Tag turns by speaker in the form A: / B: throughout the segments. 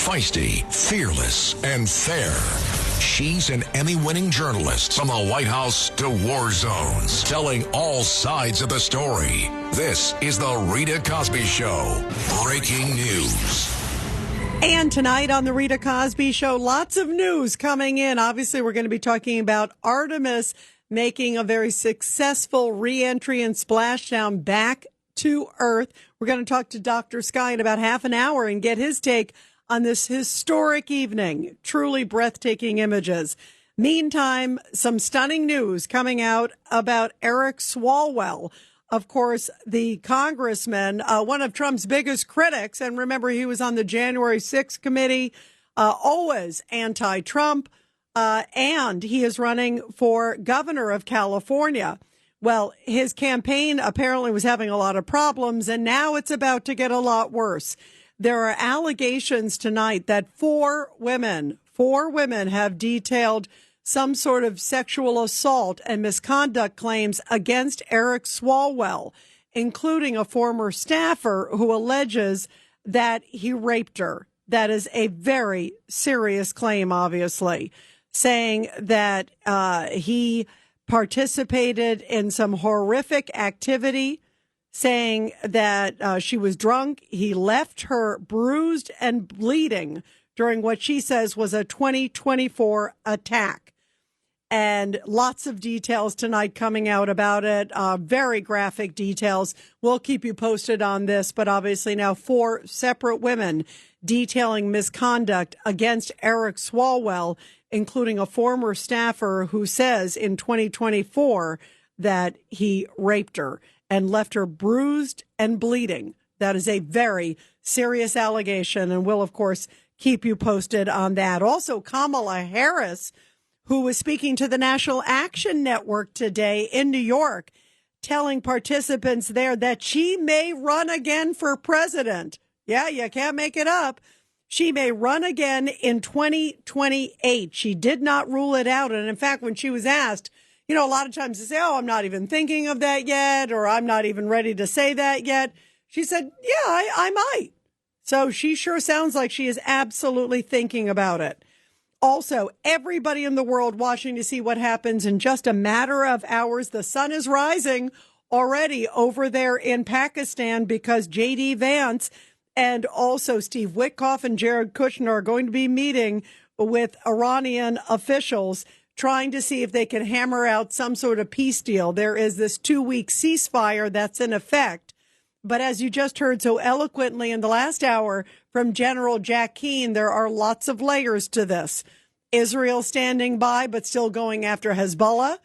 A: Feisty, fearless, and fair. She's an Emmy-winning journalist from the White House to war zones, telling all sides of the story. This is the Rita Cosby Show. Breaking news.
B: And tonight on the Rita Cosby Show, lots of news coming in. Obviously, we're going to be talking about Artemis making a very successful re-entry and splashdown back to Earth. We're going to talk to Dr. Sky in about half an hour and get his take on this historic evening. Truly breathtaking images. Meantime, some stunning news coming out about Eric Swalwell. Of course, the congressman, one of Trump's biggest critics. And remember, he was on the January 6th committee, always anti-Trump. And he is running for governor of California. Well, his campaign apparently was having a lot of problems, and now it's about to get a lot worse. There are allegations tonight that four women have detailed some sort of sexual assault and misconduct claims against Eric Swalwell, including a former staffer who alleges that he raped her. That is a very serious claim, obviously, saying that he participated in some horrific activity, saying that she was drunk. He left her bruised and bleeding during what she says was a 2024 attack. And lots of details tonight coming out about it, very graphic details. We'll keep you posted on this, but obviously now four separate women detailing misconduct against Eric Swalwell, including a former staffer who says in 2024 that he raped her and left her bruised and bleeding. That is a very serious allegation, and we'll, of course, keep you posted on that. Also, Kamala Harris, who was speaking to the National Action Network today in New York, telling participants there that she may run again for president. Yeah, you can't make it up. She may run again in 2028. She did not rule it out. And in fact, when she was asked, a lot of times they say, oh, I'm not even thinking of that yet, or I'm not even ready to say that yet. She said, yeah, I might. So she sure sounds like she is absolutely thinking about it. Also, everybody in the world watching to see what happens in just a matter of hours. The sun is rising already over there in Pakistan because JD Vance and also Steve Witkoff and Jared Kushner are going to be meeting with Iranian officials, trying to see if they can hammer out some sort of peace deal. There is this 2-week ceasefire that's in effect. But as you just heard so eloquently in the last hour from General Jack Keane, there are lots of layers to this. Israel standing by, but still going after Hezbollah.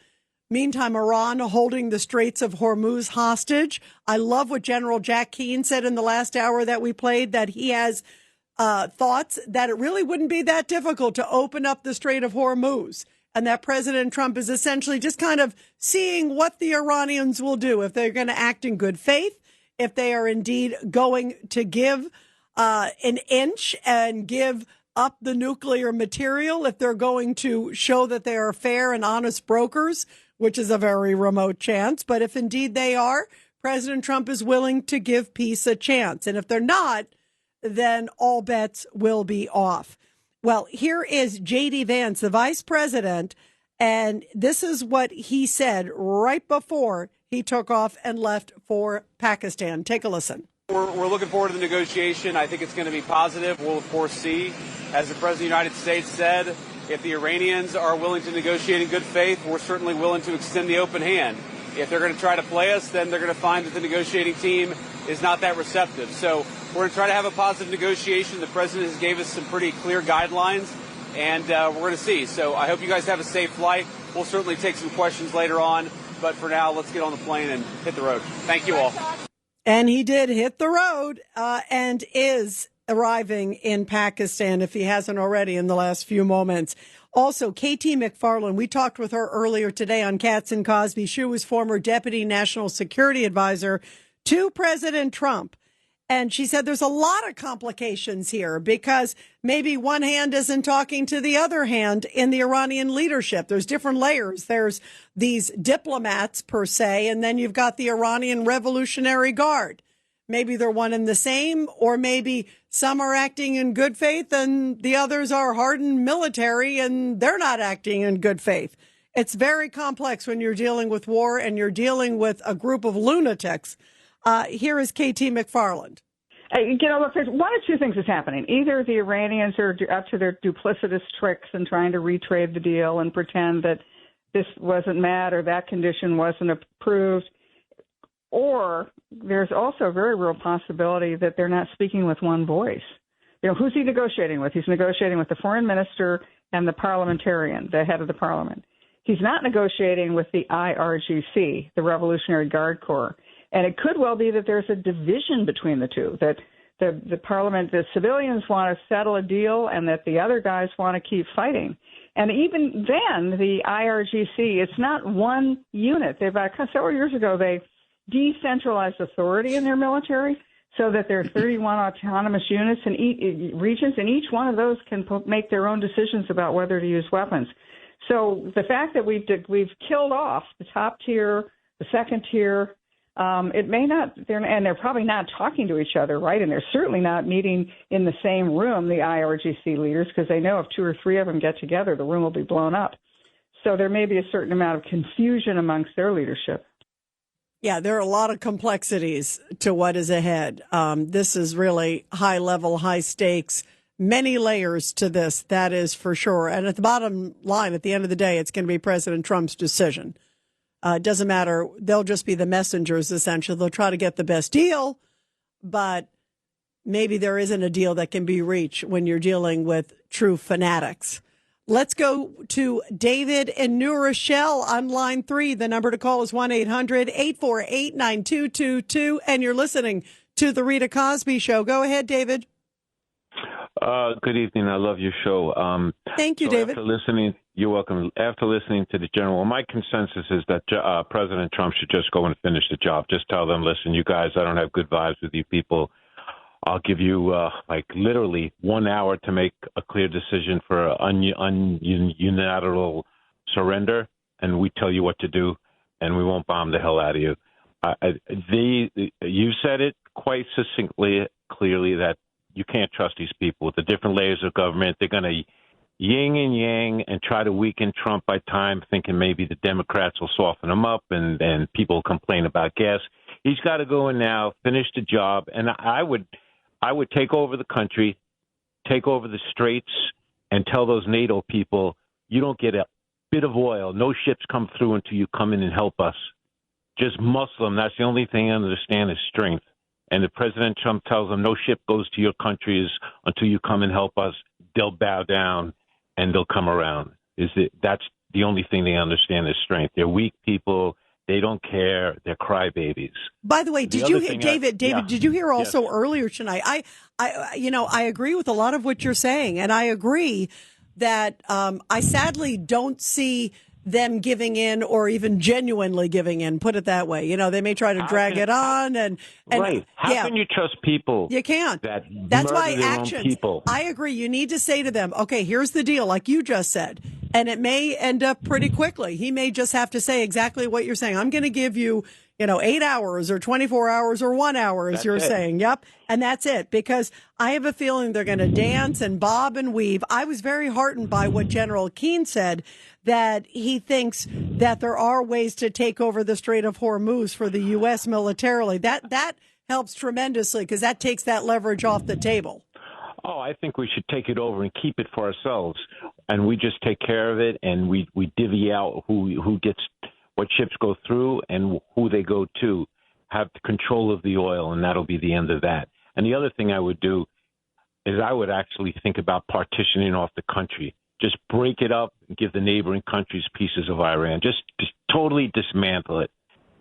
B: Meantime, Iran holding the Straits of Hormuz hostage. I love what General Jack Keane said in the last hour that we played, that he has thoughts that it really wouldn't be that difficult to open up the Strait of Hormuz, and that President Trump is essentially just kind of seeing what the Iranians will do, if they're going to act in good faith, if they are indeed going to give an inch and give up the nuclear material, if they're going to show that they are fair and honest brokers, which is a very remote chance. But if indeed they are, President Trump is willing to give peace a chance. And if they're not, then all bets will be off. Well, here is JD Vance, the vice president, and this is what he said right before he took off and left for Pakistan. Take a listen.
C: We're looking forward to the negotiation. I think it's going to be positive. We'll, of course, see. As the President of the United States said, if the Iranians are willing to negotiate in good faith, we're certainly willing to extend the open hand. If they're going to try to play us, then they're going to find that the negotiating team is not that receptive. So we're going to try to have a positive negotiation. The President has gave us some pretty clear guidelines, and we're going to see. So I hope you guys have a safe flight. We'll certainly take some questions later on. But for now, let's get on the plane and hit the road. Thank you all.
B: And he did hit the road and is arriving in Pakistan, if he hasn't already in the last few moments. Also, KT McFarland, we talked with her earlier today on Cats and Cosby. She was former Deputy National Security Advisor to President Trump. And she said there's a lot of complications here because maybe one hand isn't talking to the other hand in the Iranian leadership. There's different layers. There's these diplomats, per se, and then you've got the Iranian Revolutionary Guard. maybe they're one and the same, or maybe some are acting in good faith and the others are hardened military and they're not acting in good faith. It's very complex when you're dealing with war and you're dealing with a group of lunatics. Here is KT McFarland.
D: Look, there's one of two things is happening. Either the Iranians are up to their duplicitous tricks and trying to retrade the deal and pretend that this wasn't met or that condition wasn't approved, or there's also a very real possibility that they're not speaking with one voice. Who's he negotiating with? He's negotiating with the foreign minister and the parliamentarian, the head of the parliament. He's not negotiating with the IRGC, the Revolutionary Guard Corps. And it could well be that there's a division between the two, that the parliament, the civilians want to settle a deal and that the other guys want to keep fighting. And even then, the IRGC, it's not one unit. Several years ago, they decentralized authority in their military so that there are 31 autonomous units and regions, and each one of those can make their own decisions about whether to use weapons. So the fact that we've killed off the top tier, the second tier, it may not, and they're probably not talking to each other, right? And they're certainly not meeting in the same room, the IRGC leaders, because they know if two or three of them get together, the room will be blown up. So there may be a certain amount of confusion amongst their leadership.
B: Yeah, there are a lot of complexities to what is ahead. This is really high level, high stakes, many layers to this, that is for sure. And at the bottom line, at the end of the day, it's going to be President Trump's decision. It doesn't matter. They'll just be the messengers, essentially. They'll try to get the best deal, but maybe there isn't a deal that can be reached when you're dealing with true fanatics. Let's go to David in New Rochelle on line 3. The number to call is 1-800-848-9222, and you're listening to The Rita Cosby Show. Go ahead, David.
E: Good evening. I love your show.
B: Thank you, David.
E: You're welcome. After listening to the general, my consensus is that President Trump should just go and finish the job. Just tell them, listen, you guys, I don't have good vibes with you people. I'll give you literally 1 hour to make a clear decision for unilateral surrender, and we tell you what to do, and we won't bomb the hell out of you. You said it quite succinctly, clearly, that you can't trust these people with the different layers of government. They're going to yin and yang and try to weaken Trump by time, thinking maybe the Democrats will soften him up and people complain about gas. He's got to go in now, finish the job, and I would take over the country, take over the straits, and tell those NATO people, you don't get a bit of oil. No ships come through until you come in and help us. Just muscle them. That's the only thing I understand is strength. And if President Trump tells them no ship goes to your countries until you come and help us, they'll bow down and they'll come around. That's the only thing they understand is strength. They're weak people. They don't care. They're crybabies.
B: By the way, did you hear, David, did you hear also earlier tonight? I agree with a lot of what you're saying. And I agree that I sadly don't see them giving in or even genuinely giving in, put it that way. They may try to drag it on. And
E: right. How can you trust people?
B: You can't. That's why actions. I agree. You need to say to them, okay, here's the deal, like you just said. And it may end up pretty quickly. He may just have to say exactly what you're saying. I'm going to give you, 8 hours or 24 hours or 1 hour, as you're saying. Yep. And that's it. Because I have a feeling they're going to dance and bob and weave. I was very heartened by what General Keane said, that he thinks that there are ways to take over the Strait of Hormuz for the U.S. militarily. That helps tremendously because that takes that leverage off the table.
E: Oh, I think we should take it over and keep it for ourselves. And we just take care of it, and we divvy out who gets what ships go through and who they go to, have control of the oil, and that'll be the end of that. And the other thing I would do is I would actually think about partitioning off the country. Just break it up and give the neighboring countries pieces of Iran. Just totally dismantle it.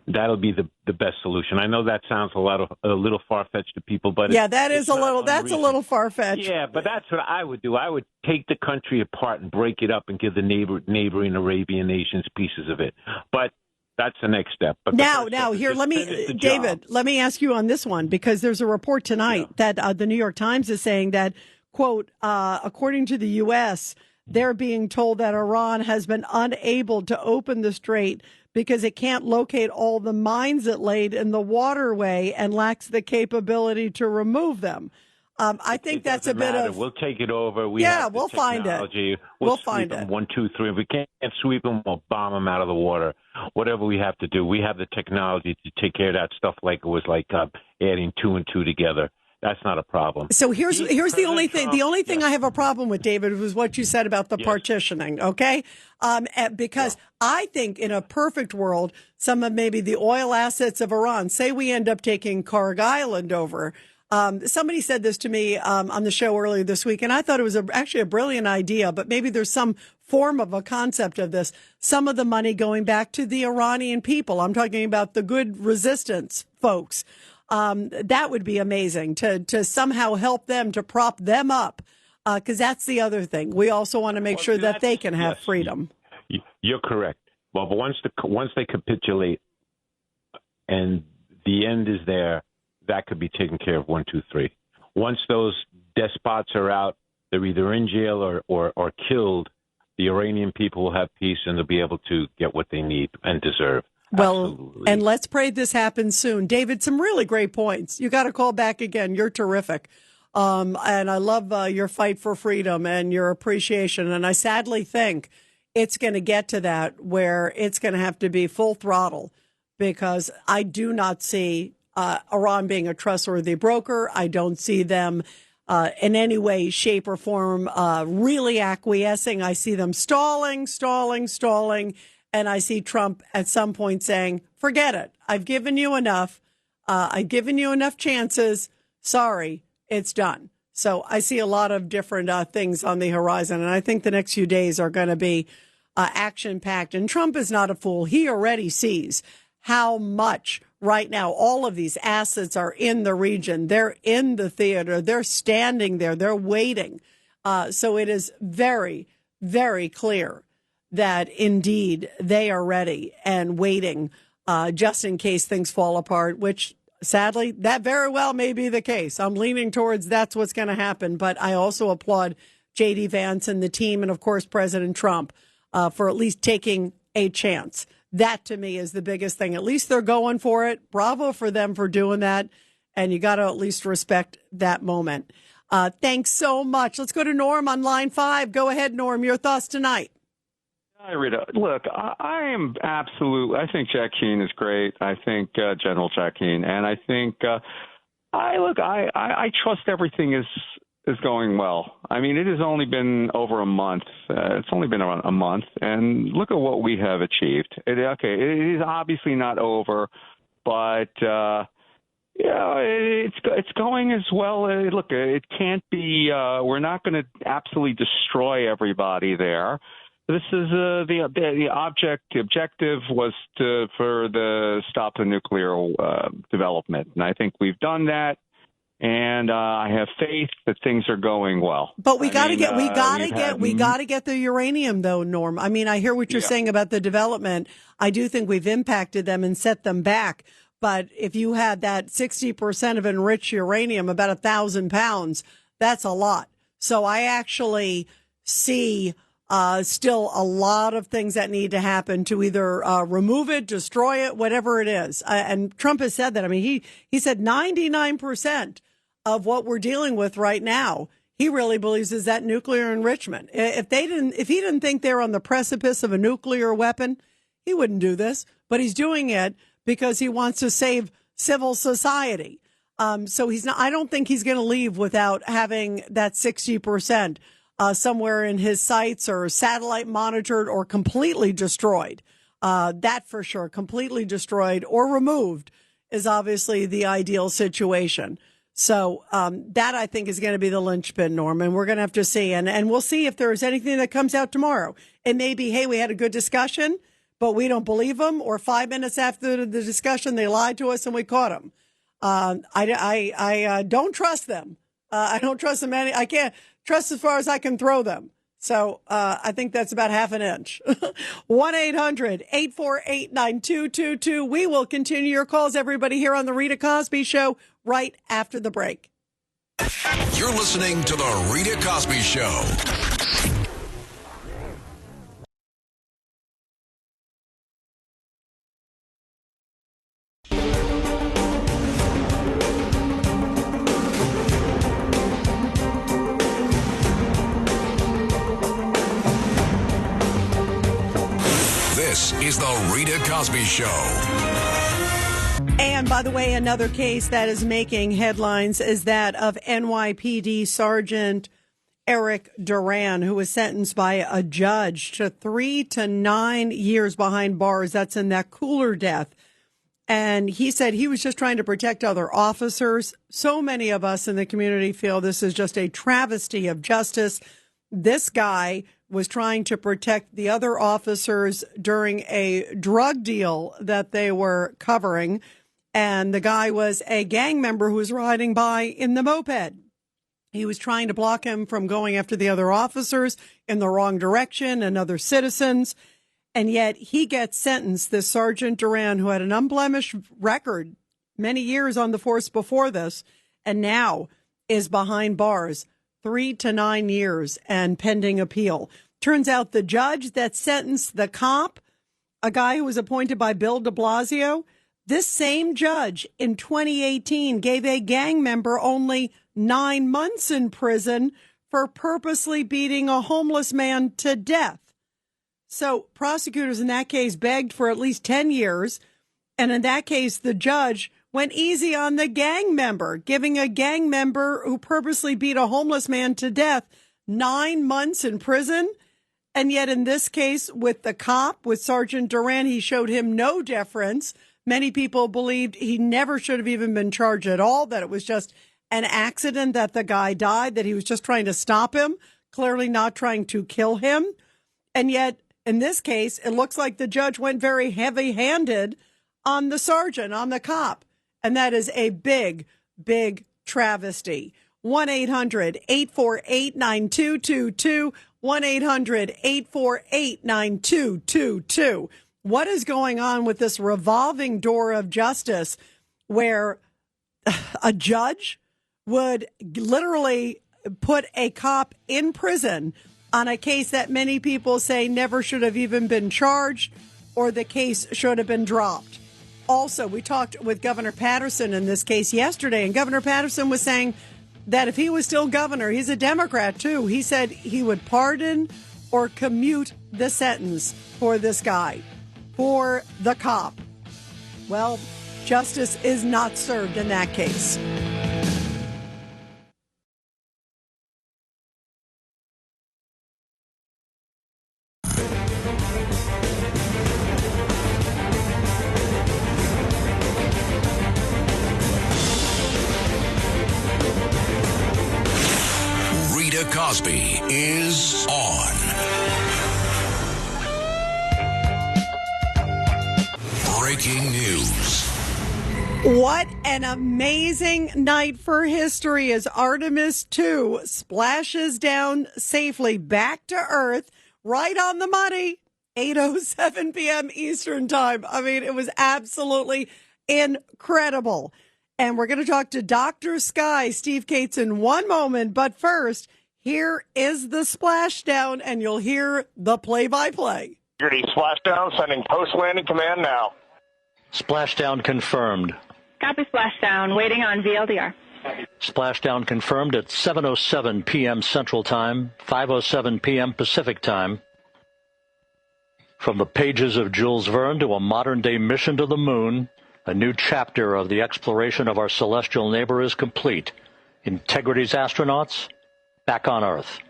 E: That'll be the best solution. I know that sounds a little far-fetched to people, but
B: that's a little far-fetched.
E: Yeah, but that's what I would do. I would take the country apart and break it up and give the neighboring Arabian nations pieces of it. But that's the next step. But
B: now, here, David, let me ask you on this one, because there's a report tonight that the New York Times is saying that, quote, according to the U.S., they're being told that Iran has been unable to open the strait because it can't locate all the mines it laid in the waterway and lacks the capability to remove them. I think that's a bit of.
E: We'll take it over. We'll
B: find it.
E: We'll
B: find it.
E: 1, 2, 3. If we can't sweep them, we'll bomb them out of the water. Whatever we have to do, we have the technology to take care of that stuff. Like it was like adding 2 and 2 together. That's not a problem.
B: So here's the only thing. The only thing I have a problem with, David, was what you said about the partitioning. Okay, because I think in a perfect world, some of maybe the oil assets of Iran. Say we end up taking Karg Island over. Somebody said this to me on the show earlier this week, and I thought it was actually a brilliant idea, but maybe there's some form of a concept of this. Some of the money going back to the Iranian people. I'm talking about the good resistance folks. That would be amazing to somehow help them, to prop them up, because that's the other thing. We also want to make sure that they can have freedom.
E: You're correct. Well, but once they capitulate and the end is there, that could be taken care of 1, 2, 3. Once those despots are out, they're either in jail or killed. The Iranian people will have peace and they'll be able to get what they need and deserve.
B: Well,
E: absolutely.
B: And let's pray this happens soon. David, some really great points. You got to call back again. You're terrific. And I love your fight for freedom and your appreciation. And I sadly think it's going to get to that where it's going to have to be full throttle, because I do not see Iran being a trustworthy broker. I don't see them in any way, shape, or form really acquiescing. I see them stalling. And I see Trump at some point saying, forget it. I've given you enough. I've given you enough chances. Sorry, it's done. So I see a lot of different things on the horizon. And I think the next few days are going to be action-packed. And Trump is not a fool. He already sees how much right now all of these assets are in the region. They're in the theater. They're standing there. They're waiting. So it is very, very clear that indeed they are ready and waiting just in case things fall apart, which sadly, that very well may be the case. I'm leaning towards that's what's going to happen. But I also applaud JD Vance and the team and, of course, President Trump for at least taking a chance. That, to me, is the biggest thing. At least they're going for it. Bravo for them for doing that. And you got to at least respect that moment. Thanks so much. Let's go to Norm on line 5. Go ahead, Norm. Your thoughts tonight.
F: Hi, Rita. Look, I think Jack Keane is great. I think General Jack Keane, and I think I trust everything is going well. I mean, it has only been over a month. It's only been around a month, and look at what we have achieved. It is obviously not over, but it's going as well. Look, it can't be. We're not going to absolutely destroy everybody there. This is the objective was to stop the nuclear development, and I think we've done that. And I have faith that things are going well.
B: But we got to get the uranium, though, Norm. I mean, I hear what you're saying about the development. I do think we've impacted them and set them back. But if you had that 60% of enriched uranium, about 1,000 pounds, that's a lot. So I actually see still a lot of things that need to happen to either remove it, destroy it, whatever it is. And Trump has said that. I mean, he said 99% of what we're dealing with right now, he really believes is that nuclear enrichment. If he didn't think they're on the precipice of a nuclear weapon, he wouldn't do this. But he's doing it because he wants to save civil society. So he's not. I don't think he's going to leave without having that 60%. Somewhere in his sites or satellite monitored or completely destroyed. That for sure, completely destroyed or removed is obviously the ideal situation. So that I think is going to be the linchpin, Norm, and we're going to have to see. And we'll see if there's anything that comes out tomorrow. It may be, hey, we had a good discussion, but we don't believe them. Or 5 minutes after the discussion, they lied to us and we caught them. I don't trust them. I don't trust them any. I can't trust as far as I can throw them. So I think that's about half an inch. 1-800-848-9222. We will continue your calls, everybody, here on the Rita Cosby Show right after the break.
A: You're listening to the Rita Cosby Show. is the Rita Cosby Show.
B: And by the way, another case that is making headlines is that of NYPD Sergeant Eric Duran, who was sentenced by a judge to 3 to 9 years behind bars. That's in that cooler death. And he said he was just trying to protect other officers. So many of us in the community feel this is just a travesty of justice. This guy was trying to protect the other officers during a drug deal that they were covering. And the guy was a gang member who was riding by in the moped. He was trying to block him from going after the other officers in the wrong direction and other citizens. And yet he gets sentenced, this Sergeant Duran, who had an unblemished record, many years on the force before this, and now is behind bars, 3 to 9 years and pending appeal. Turns out the judge that sentenced the cop, a guy who was appointed by Bill de Blasio, this same judge in 2018 gave a gang member only 9 months in prison for purposely beating a homeless man to death. So prosecutors in that case begged for at least 10 years. And in that case, the judge went easy on the gang member, giving a gang member who purposely beat a homeless man to death 9 months in prison. And yet in this case, with the cop, with Sergeant Duran, he showed him no deference. Many people believed he never should have even been charged at all, that it was just an accident that the guy died, that he was just trying to stop him, clearly not trying to kill him. And yet, in this case, it looks like the judge went very heavy-handed on the sergeant, on the cop. And that is a big, big travesty. 1-800-848-9222. 1-800-848-9222. What is going on with this revolving door of justice where a judge would literally put a cop in prison on a case that many people say never should have even been charged, or the case should have been dropped? Also, we talked with Governor Patterson in this case yesterday, and Governor Patterson was saying that if he was still governor, he's a Democrat too, he said he would pardon or commute the sentence for this guy, for the cop. Well, justice is not served in that case.
A: Rita Cosby is on. Breaking news.
B: What an amazing night for history as Artemis II splashes down safely back to Earth, right on the money, 8:07 p.m. Eastern Time. I mean, it was absolutely incredible. And we're going to talk to Dr. Sky, Steve Cates, in one moment. But first, here is the splashdown, and you'll hear the play-by-play.
G: Security splashdown, sending post-landing command now.
H: Splashdown confirmed.
I: Copy splashdown, waiting on VLDR.
H: Splashdown confirmed at 7:07 p.m. Central Time, 5:07 p.m. Pacific Time. From the pages of Jules Verne to a modern-day mission to the moon, a new chapter of the exploration of our celestial neighbor is complete. Integrity's astronauts back on Earth.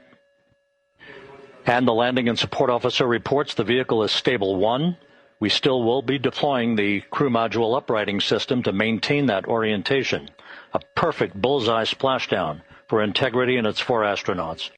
H: And the landing and support officer reports the vehicle is stable 1. We still will be deploying the crew module uprighting system to maintain that orientation. A perfect bullseye splashdown for Integrity and its 4 astronauts.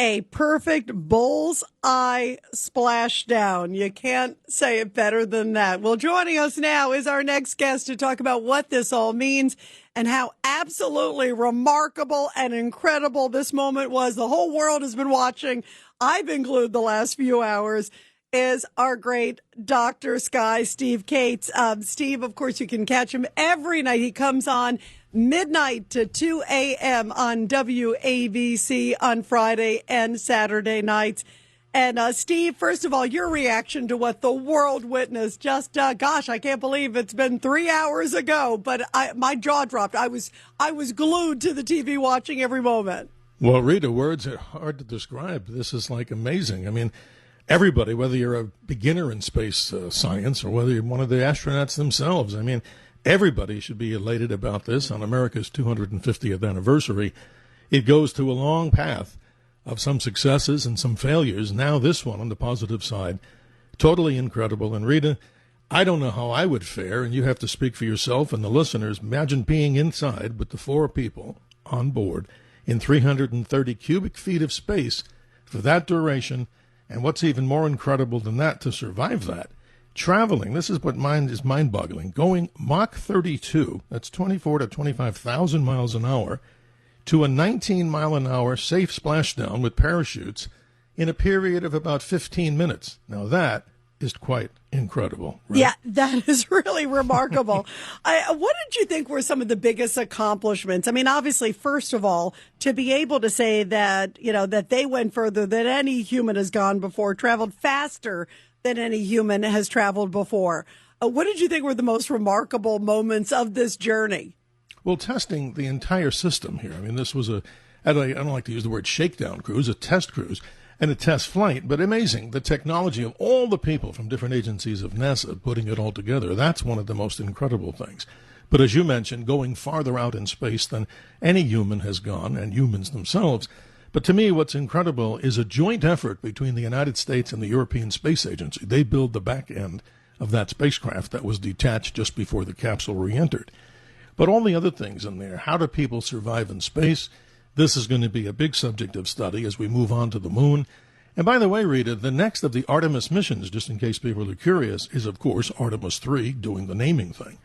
B: A perfect bullseye splashdown. You can't say it better than that. Well, joining us now is our next guest to talk about what this all means and how absolutely remarkable and incredible this moment was. The whole world has been watching. I've been glued the last few hours. Is our great Dr. Sky, Steve Cates. Steve, of course, you can catch him every night. He comes on midnight to 2 a.m. on WABC on Friday and Saturday nights. And Steve, first of all, your reaction to what the world witnessed. Just, gosh, I can't believe it's been 3 hours ago, but my jaw dropped. I was glued to the TV watching every moment.
J: Well, Rita, words are hard to describe. This is like amazing. I mean, everybody, whether you're a beginner in space science or whether you're one of the astronauts themselves. I mean, everybody should be elated about this on America's 250th anniversary. It goes through a long path of some successes and some failures. Now this one on the positive side, totally incredible. And Rita, I don't know how I would fare, and you have to speak for yourself and the listeners. Imagine being inside with the 4 people on board in 330 cubic feet of space for that duration. And what's even more incredible than that, to survive that, traveling, this is what is mind-boggling, going Mach 32, that's 24 to 25,000 miles an hour, to a 19-mile-an-hour safe splashdown with parachutes in a period of about 15 minutes. Now that is quite incredible. Right?
B: Yeah, that is really remarkable. What did you think were some of the biggest accomplishments? I mean, obviously, first of all, to be able to say that, that they went further than any human has gone before, traveled faster than any human has traveled before. What did you think were the most remarkable moments of this journey?
J: Well, testing the entire system here. I mean, this was I don't like to use the word shakedown cruise, a test cruise and a test flight, but amazing. The technology of all the people from different agencies of NASA putting it all together, that's one of the most incredible things. But as you mentioned, going farther out in space than any human has gone, and humans themselves. But to me, what's incredible is a joint effort between the United States and the European Space Agency. They build the back end of that spacecraft that was detached just before the capsule re-entered. But all the other things in there, how do people survive in space? This is going to be a big subject of study as we move on to the moon. And by the way, Rita, the next of the Artemis missions, just in case people are curious, is, of course, Artemis II, doing the naming thing.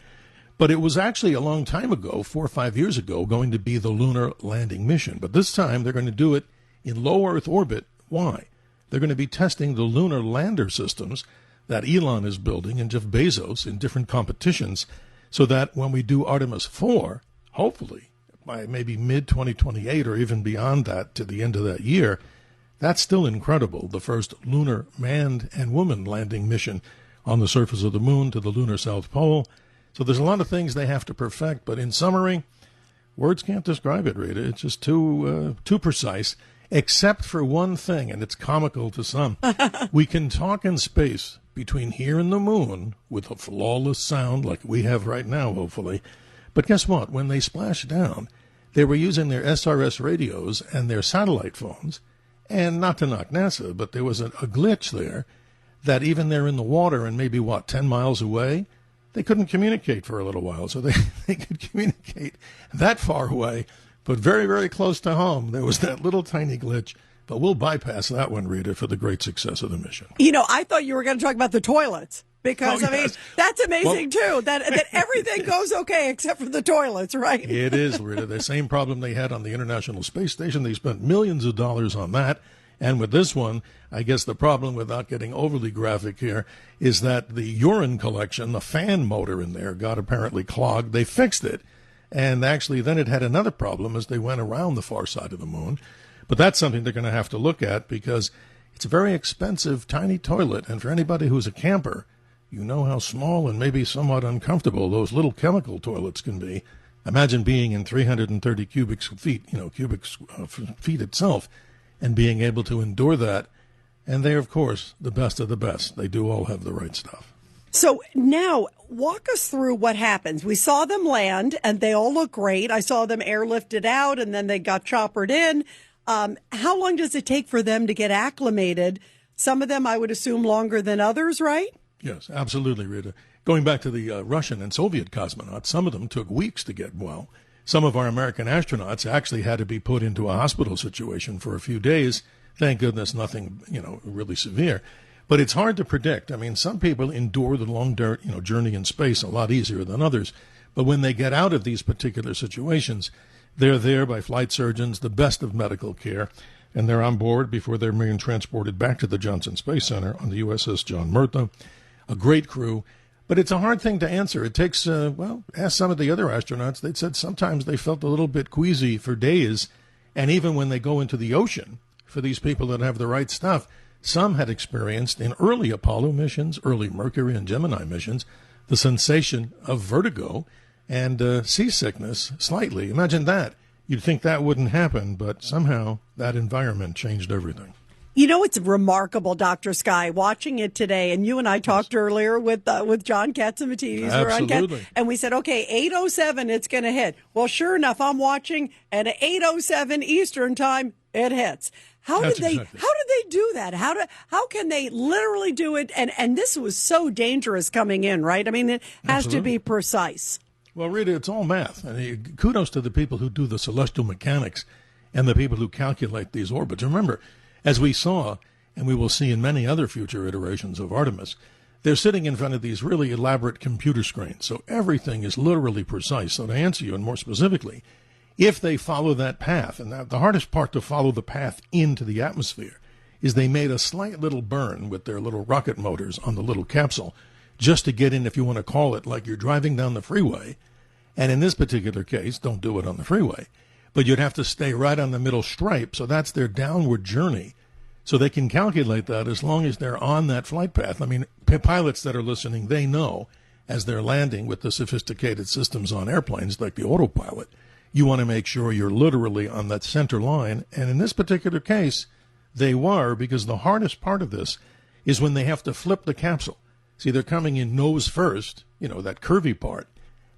J: But it was actually a long time ago, 4 or 5 years ago, going to be the lunar landing mission. But this time they're going to do it in low Earth orbit. Why? They're going to be testing the lunar lander systems that Elon is building and Jeff Bezos in different competitions, so that when we do Artemis IV, hopefully, by maybe mid-2028 or even beyond that to the end of that year, that's still incredible. The first lunar manned and woman landing mission on the surface of the moon to the lunar South Pole. So there's a lot of things they have to perfect. But in summary, words can't describe it, Rita. It's just too precise, except for one thing, and it's comical to some. We can talk in space between here and the moon with a flawless sound like we have right now, hopefully. But guess what? When they splashed down, they were using their SRS radios and their satellite phones. And not to knock NASA, but there was a glitch there that even they're in the water and maybe, 10 miles away, they couldn't communicate for a little while. So they could communicate that far away, but very, very close to home. There was that little tiny glitch. But we'll bypass that one, Rita, for the great success of the mission.
B: I thought you were going to talk about the toilets. Because, I mean, that's amazing, too, that everything goes okay except for the toilets, right?
J: It is, Rita. The same problem they had on the International Space Station. They spent millions of dollars on that. And with this one, I guess the problem, without getting overly graphic here, is that the urine collection, the fan motor in there, got apparently clogged. They fixed it. And actually, then it had another problem as they went around the far side of the moon. But that's something they're going to have to look at because it's a very expensive, tiny toilet. And for anybody who's a camper, you know how small and maybe somewhat uncomfortable those little chemical toilets can be. Imagine being in 330 cubic feet itself, and being able to endure that. And they're, of course, the best of the best. They do all have the right stuff.
B: So now, walk us through what happens. We saw them land, and they all look great. I saw them airlifted out, and then they got choppered in. How long does it take for them to get acclimated? Some of them, I would assume, longer than others, right?
J: Yes, absolutely, Rita. Going back to the Russian and Soviet cosmonauts, some of them took weeks to get well. Some of our American astronauts actually had to be put into a hospital situation for a few days. Thank goodness nothing, really severe. But it's hard to predict. I mean, some people endure the long, journey in space a lot easier than others. But when they get out of these particular situations, they're there by flight surgeons, the best of medical care, and they're on board before they're being transported back to the Johnson Space Center on the USS John Murtha. A great crew, but it's a hard thing to answer. It takes, ask some of the other astronauts. They said sometimes they felt a little bit queasy for days, and even when they go into the ocean, for these people that have the right stuff, some had experienced in early Apollo missions, early Mercury and Gemini missions, the sensation of vertigo and seasickness slightly. Imagine that. You'd think that wouldn't happen, but somehow that environment changed everything.
B: You know, it's remarkable, Dr. Sky, watching it today. And you and I talked earlier with John Catsimatidis.
J: Absolutely.
B: And we said, okay, 8:07, it's going to hit. Well, sure enough, I'm watching, and at 8:07 Eastern time, it hits. How did they do that? How can they literally do it? And this was so dangerous coming in, right? I mean, it has to be precise. Well,
J: Rita, it's all math. And kudos to the people who do the celestial mechanics and the people who calculate these orbits. Remember, as we saw, and we will see in many other future iterations of Artemis, they're sitting in front of these really elaborate computer screens. So everything is literally precise. So to answer you, and more specifically, if they follow that path, and the hardest part to follow the path into the atmosphere is they made a slight little burn with their little rocket motors on the little capsule just to get in, if you want to call it, like you're driving down the freeway. And in this particular case, don't do it on the freeway, but you'd have to stay right on the middle stripe. So that's their downward journey. So they can calculate that as long as they're on that flight path. I mean, pilots that are listening, they know as they're landing with the sophisticated systems on airplanes like the autopilot, you want to make sure you're literally on that center line. And in this particular case, they were, because the hardest part of this is when they have to flip the capsule. See, they're coming in nose first, that curvy part,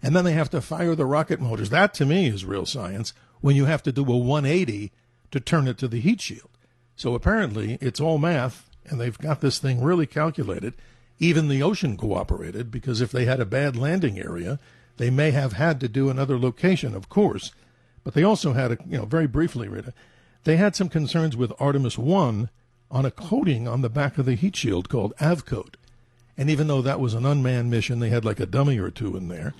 J: and then they have to fire the rocket motors. That, to me, is real science, when you have to do a 180 to turn it to the heat shield. So apparently it's all math, and they've got this thing really calculated. Even the ocean cooperated, because if they had a bad landing area, they may have had to do another location, of course. But they also had, very briefly, Rita, they had some concerns with Artemis I on a coating on the back of the heat shield called Avcoat. And even though that was an unmanned mission, they had like a dummy or two in there.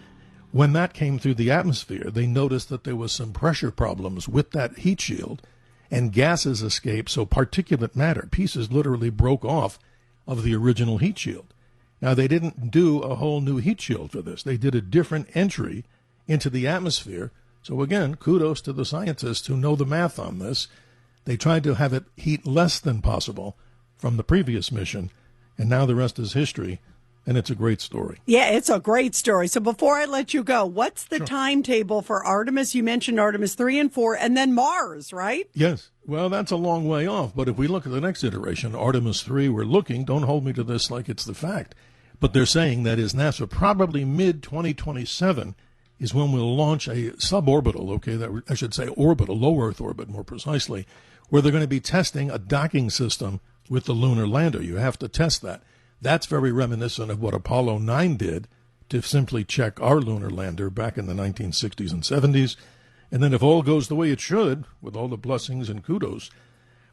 J: When that came through the atmosphere, they noticed that there was some pressure problems with that heat shield, and gases escaped, so particulate matter, pieces literally broke off of the original heat shield. Now, they didn't do a whole new heat shield for this. They did a different entry into the atmosphere. So again, kudos to the scientists who know the math on this. They tried to have it heat less than possible from the previous mission, and now the rest is history. And it's a great story. Yeah, it's a great story. So before I let you go, what's the timetable for Artemis? You mentioned Artemis 3 and 4, and then Mars, right? Yes. Well, that's a long way off. But if we look at the next iteration, Artemis 3, we're looking, don't hold me to this like it's the fact, but they're saying that is NASA probably mid-2027 is when we'll launch a suborbital, I should say orbital, low Earth orbit more precisely, where they're going to be testing a docking system with the lunar lander. You have to test that. That's very reminiscent of what Apollo 9 did to simply check our lunar lander back in the 1960s and 70s. And then if all goes the way it should, with all the blessings and kudos,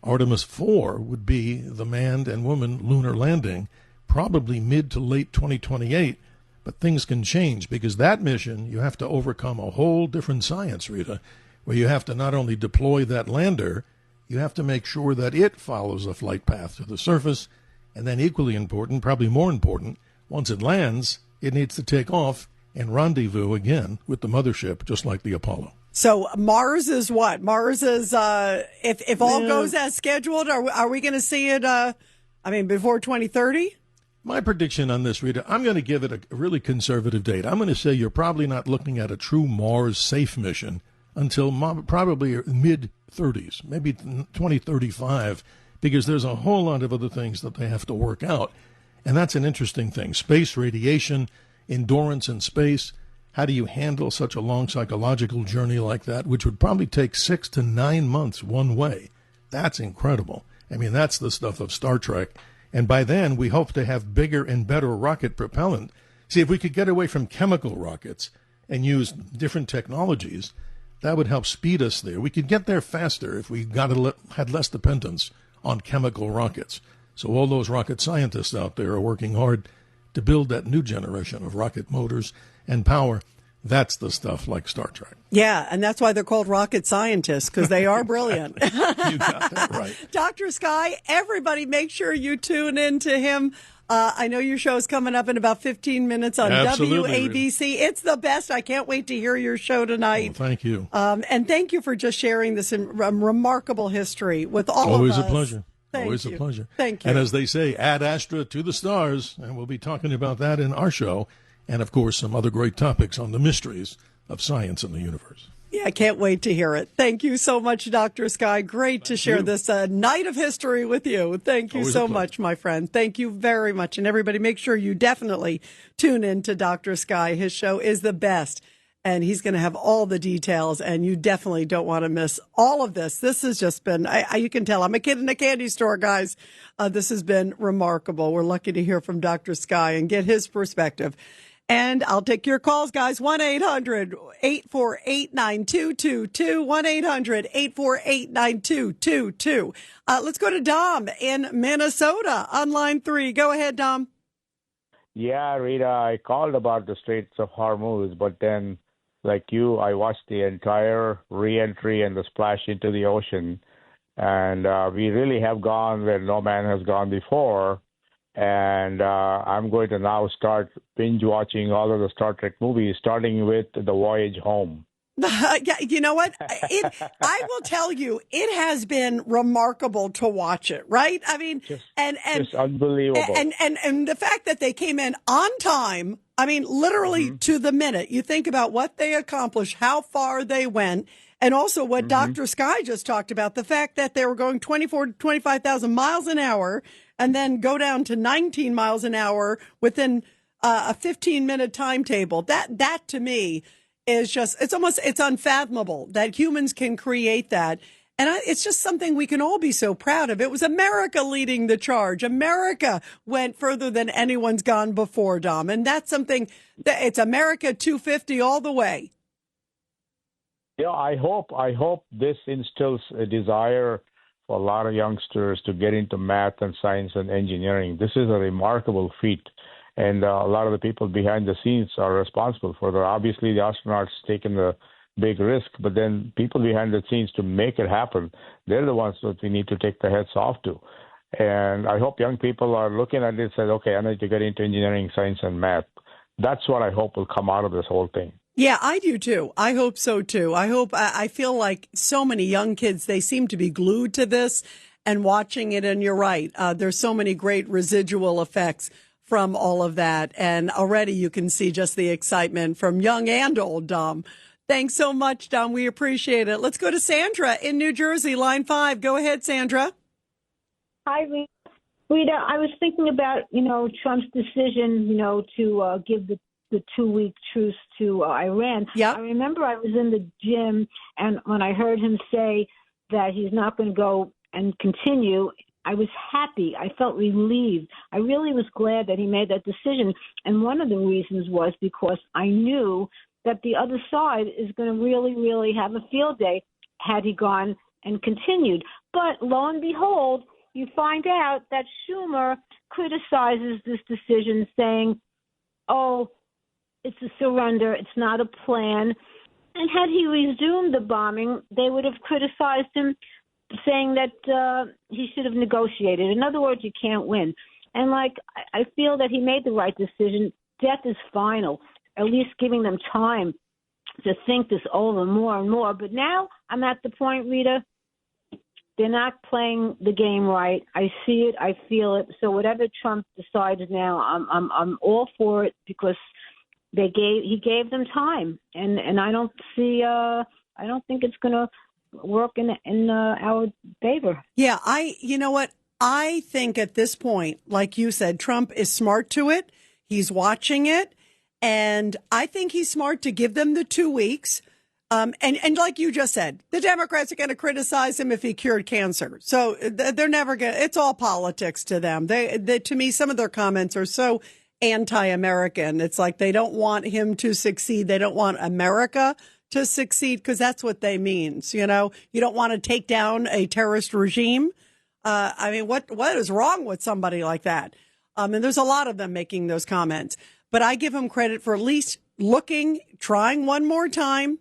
J: Artemis 4 would be the manned and woman lunar landing, probably mid to late 2028. But things can change, because that mission, you have to overcome a whole different science, Rita, where you have to not only deploy that lander, you have to make sure that it follows a flight path to the surface. And then equally important, probably more important, once it lands, it needs to take off and rendezvous again with the mothership, just like the Apollo. So Mars is what? Mars is, if all goes as scheduled, are we going to see it, before 2030? My prediction on this, Rita, I'm going to give it a really conservative date. I'm going to say you're probably not looking at a true Mars safe mission until probably mid-30s, maybe 2035. Because there's a whole lot of other things that they have to work out. And that's an interesting thing. Space radiation, endurance in space. How do you handle such a long psychological journey like that, which would probably take 6 to 9 months one way? That's incredible. That's the stuff of Star Trek. And by then, we hope to have bigger and better rocket propellant. See, if we could get away from chemical rockets and use different technologies, that would help speed us there. We could get there faster if we had less dependence on chemical rockets. So all those rocket scientists out there are working hard to build that new generation of rocket motors and power. That's the stuff like Star Trek. Yeah, and that's why they're called rocket scientists, because they are brilliant. You got that right. Dr. Sky, everybody make sure you tune in to him. I know your show's coming up in about 15 minutes on WABC. It's the best. I can't wait to hear your show tonight. Well, thank you. And thank you for just sharing this remarkable history with all of us. Always a pleasure. Always a pleasure. Thank you. And as they say, ad astra to the stars. And we'll be talking about that in our show. And, of course, some other great topics on the mysteries of science and the universe. Yeah.
B: I can't wait to hear it. Thank you so much, Dr. Sky. Great to share this night of history with you. Thank you
J: Always
B: so much, my friend. Thank you very much. And everybody, make sure you definitely tune in to Dr. Sky. His show is the best, and he's going to have all the details, and you definitely don't want to miss all of this. This has just been, you can tell, I'm a kid in a candy store, guys. This has been remarkable. We're lucky to hear from Dr. Sky and get his perspective. And I'll take your calls, guys. 1-800-848-9222. 1-800-848-9222. Let's go to Dom in Minnesota on line 3. Go ahead, Dom.
K: Yeah, Rita, I called about the Straits of Hormuz, but then, like you, I watched the entire re-entry and the splash into the ocean. And we really have gone where no man has gone before. And I'm going to now start binge watching all of the Star Trek movies, starting with The Voyage Home.
B: Yeah, you know what? I will tell you, it has been remarkable to watch it, right? I mean,
K: just
B: unbelievable. And the fact that they came in on time, I mean, literally to the minute. You think about what they accomplished, how far they went, and also what Dr. Sky just talked about, the fact that they were going 24 to 25,000 miles an hour and then go down to 19 miles an hour within a 15-minute timetable. That to me is just, it's unfathomable that humans can create that. And it's just something we can all be so proud of. It was America leading the charge. America went further than anyone's gone before, Dom. And that's something that it's America 250 all the way.
K: Yeah, I hope this instills a desire for a lot of youngsters to get into math and science and engineering. This is a remarkable feat. And a lot of the people behind the scenes are responsible for that. Obviously, the astronauts taking the big risk, but then people behind the scenes to make it happen, they're the ones that we need to take the heads off to. And I hope young people are looking at it and say, okay, I need to get into engineering, science, and math. That's what I hope will come out of this whole thing.
B: Yeah, I do too. I hope so too. I feel like so many young kids, they seem to be glued to this and watching it. And you're right. There's so many great residual effects from all of that. And already you can see just the excitement from young and old, Dom. Thanks so much, Dom. We appreciate it. Let's go to Sandra in New Jersey, line 5. Go ahead, Sandra.
L: Hi, Rita. I was thinking about, Trump's decision, to give the 2-week truce to Iran.
B: Yeah.
L: I remember I was in the gym, and when I heard him say that he's not going to go and continue, I was happy. I felt relieved. I really was glad that he made that decision. And one of the reasons was because I knew that the other side is going to really, really have a field day had he gone and continued. But lo and behold, you find out that Schumer criticizes this decision, saying, oh, it's a surrender, it's not a plan. And had he resumed the bombing, they would have criticized him, saying that he should have negotiated. In other words, you can't win. And, I feel that he made the right decision. Death is final, at least giving them time to think this over more and more. But now I'm at the point, Rita, they're not playing the game right. I see it. I feel it. So whatever Trump decides now, I'm all for it because he gave them time, and I don't see. I don't think it's going to work in our favor.
B: Yeah, you know what? I think at this point, like you said, Trump is smart to it. He's watching it, and I think he's smart to give them the 2 weeks. And like you just said, the Democrats are going to criticize him if he cured cancer. So they're never going to, it's all politics to them. They, to me, some of their comments are so anti-American. It's like they don't want him to succeed. They don't want America to succeed because that's what they means. You don't want to take down a terrorist regime. I mean, what is wrong with somebody like that? And there's a lot of them making those comments, but I give him credit for at least trying one more time.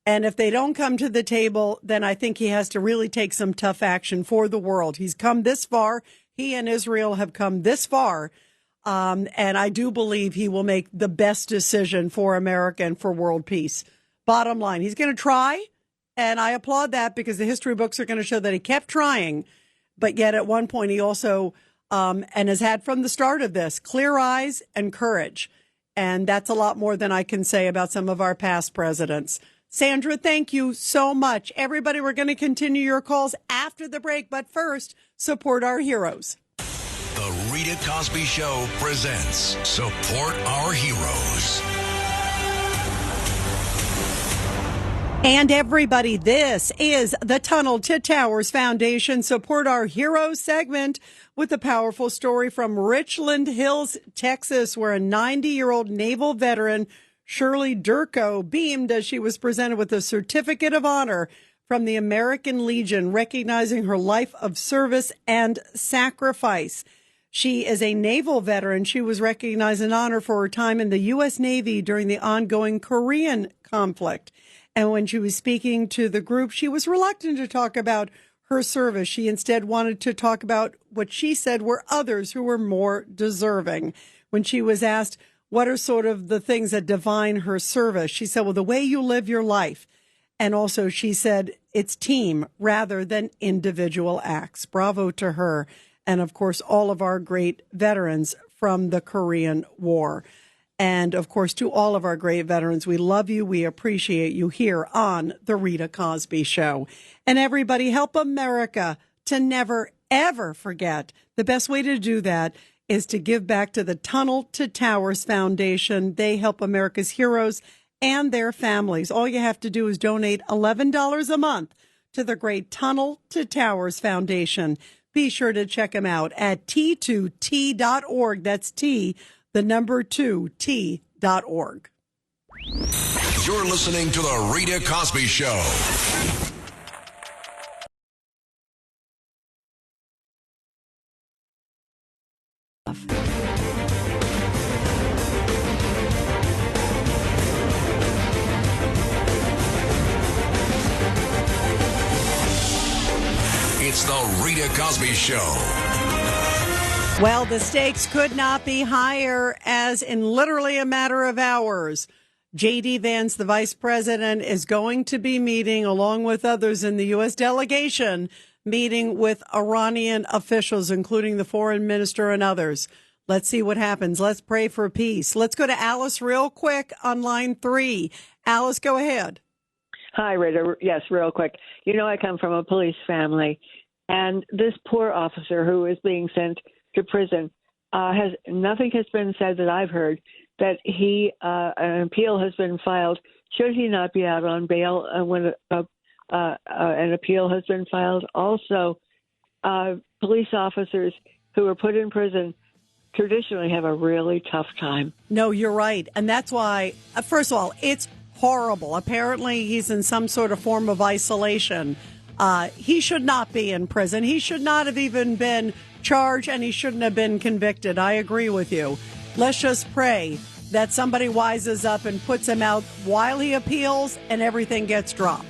B: And if they don't come to the table, then I think he has to really take some tough action for the world. He's come this far. He and Israel have come this far. And I do believe he will make the best decision for America and for world peace. Bottom line, he's going to try. And I applaud that because the history books are going to show that he kept trying. But yet at one point he also, and has had from the start of this, clear eyes and courage. And that's a lot more than I can say about some of our past presidents. Sandra, thank you so much. Everybody, we're going to continue your calls after the break, but first, support our heroes.
A: The Rita Cosby Show presents Support Our Heroes.
B: And everybody, this is the Tunnel to Towers Foundation Support Our Heroes segment with a powerful story from Richland Hills, Texas, where a 90-year-old naval veteran, Shirley Durko, beamed as she was presented with a certificate of honor from the American Legion, recognizing her life of service and sacrifice. She is a naval veteran. She was recognized in honor for her time in the U.S. Navy during the ongoing Korean conflict. And when she was speaking to the group, she was reluctant to talk about her service. She instead wanted to talk about what she said were others who were more deserving. When she was asked, what are sort of the things that define her service? She said, well, the way you live your life. And also she said, it's team rather than individual acts. Bravo to her. And of course, all of our great veterans from the Korean War. And of course, to all of our great veterans, we love you. We appreciate you here on The Rita Cosby Show. And everybody, help America to never, ever forget. The best way to do that is to give back to the Tunnel to Towers Foundation. They help America's heroes and their families. All you have to do is donate $11 a month to the great Tunnel to Towers Foundation. Be sure to check them out at t2t.org. That's T, the number 2t.org.
A: You're listening to The Rita Cosby Show. It's The Rita Cosby Show.
B: Well, the stakes could not be higher, as in literally a matter of hours, JD Vance, the vice president, is going to be meeting, along with others in the U.S. delegation, meeting with Iranian officials, including the foreign minister and others. Let's see what happens. Let's pray for peace. Let's go to Alice real quick on line 3. Alice, go ahead.
M: Hi, Rita. Yes, real quick. You know, I come from a police family, and this poor officer who is being sent to prison nothing has been said that I've heard that an appeal has been filed. Should he not be out on bail when an appeal has been filed? Also, police officers who are put in prison traditionally have a really tough time.
B: No, you're right. And that's why, first of all, it's horrible. Apparently, he's in some sort of form of isolation. He should not be in prison. He should not have even been charged, and he shouldn't have been convicted. I agree with you. Let's just pray that somebody wises up and puts him out while he appeals and everything gets dropped.